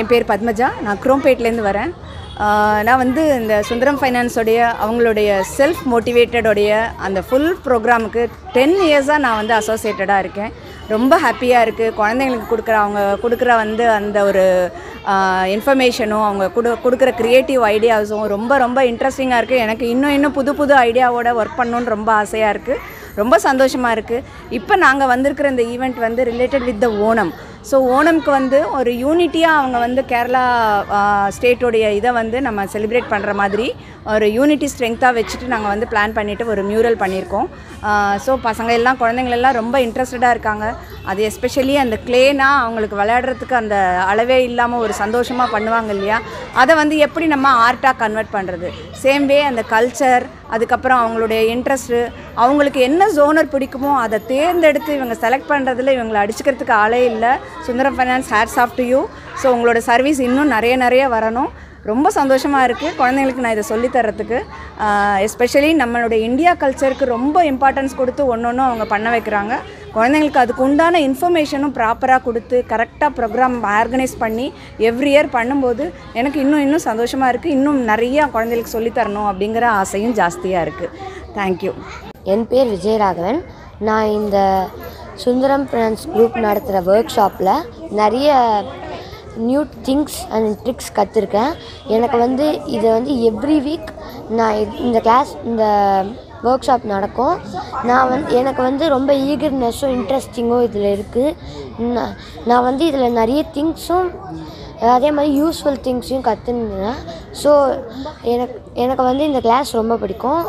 என் பேர் பத்மஜா. நான் குரோம்பேட்லேருந்து வரேன். நான் வந்து இந்த சுந்தரம் ஃபைனான்ஸோடைய அவங்களுடைய செல்ஃப் மோட்டிவேட்டடோடைய அந்த ஃபுல் ப்ரோக்ராமுக்கு 10 இயர்ஸாக நான் வந்து அசோசியேட்டடாக இருக்கேன். ரொம்ப ஹாப்பியாக இருக்குது. குழந்தைங்களுக்கு அவங்க கொடுக்குற வந்து அந்த ஒரு இன்ஃபர்மேஷனும் அவங்க கொடுக்குற க்ரியேட்டிவ் ஐடியாஸும் ரொம்ப ரொம்ப இன்ட்ரெஸ்டிங்காக இருக்குது. எனக்கு இன்னும் புது புது ஐடியாவோட ஒர்க் பண்ணணுன்னு ரொம்ப ஆசையாக இருக்குது. ரொம்ப சந்தோஷமாக இருக்குது. இப்போ நாங்கள் வந்திருக்கிற இந்த ஈவெண்ட் வந்து related with the Onam. So ஓணம்க்கு வந்து ஒரு யூனிட்டியாக அவங்க வந்து கேரளா ஸ்டேட்டோடைய இதை வந்து நம்ம செலிப்ரேட் பண்ணுற மாதிரி ஒரு யூனிட்டி ஸ்ட்ரென்த்தாக வச்சுட்டு நாங்கள் வந்து பிளான் பண்ணிவிட்டு ஒரு மியூரல் பண்ணியிருக்கோம். ஸோ பசங்க எல்லாம் குழந்தைங்களெல்லாம் ரொம்ப இன்ட்ரெஸ்டடாக இருக்காங்க. அது எஸ்பெஷலி அந்த க்ளேனா அவங்களுக்கு விளையாடுறதுக்கு அந்த அளவே இல்லாமல் ஒரு சந்தோஷமாக பண்ணுவாங்க இல்லையா, அதை வந்து எப்படி நம்ம ஆர்ட்டாக கன்வெர்ட் பண்ணுறது. சேம் வே அந்த கல்ச்சர், அதுக்கப்புறம் அவங்களுடைய இன்ட்ரெஸ்ட்டு, அவங்களுக்கு என்ன ஜோனர் பிடிக்குமோ அதை தேர்ந்தெடுத்து இவங்க செலக்ட் பண்ணுறதுல இவங்களை அடிச்சுக்கிறதுக்கு ஆளே இல்லை. Sundaram finance hats off to you. So உங்களோட சர்வீஸ் இன்னும் நிறைய வரணும். ரொம்ப சந்தோஷமாக இருக்குது குழந்தைங்களுக்கு நான் இதை சொல்லித்தரத்துக்கு. எஸ்பெஷலி நம்மளுடைய இந்தியா கல்ச்சருக்கு ரொம்ப இம்பார்ட்டன்ஸ் கொடுத்து ஒன்று அவங்க பண்ண வைக்கிறாங்க. குழந்தைங்களுக்கு அதுக்கு உண்டான இன்ஃபர்மேஷனும் ப்ராப்பராக கொடுத்து கரெக்டாக ப்ரோக்ராம் ஆர்கனைஸ் பண்ணி எவ்ரி இயர் பண்ணும்போது எனக்கு இன்னும் சந்தோஷமாக இருக்குது. இன்னும் நிறையா குழந்தைகளுக்கு சொல்லித்தரணும் அப்படிங்கிற ஆசையும் ஜாஸ்தியாக இருக்குது. தேங்க்யூ. என் பேர் விஜயராகவன். நான் இந்த சுந்தரம் ஃபினான்ஸ் குரூப் நடத்துகிற ஒர்க் ஷாப்பில் நிறைய நியூ திங்ஸ் அண்ட் ட்ரிக்ஸ் கற்றுருக்கேன். எனக்கு வந்து இதை வந்து எவ்ரி வீக் நான் இந்த ஒர்க் ஷாப் நடக்கும். எனக்கு வந்து ரொம்ப ஈகர்னஸும் இன்ட்ரெஸ்டிங்கும் இதில் இருக்குது. நான் வந்து இதில் நிறைய திங்ஸும் அதே மாதிரி யூஸ்ஃபுல் திங்ஸையும் கற்றுருந்தேன். ஸோ எனக்கு வந்து இந்த கிளாஸ் ரொம்ப பிடிக்கும்.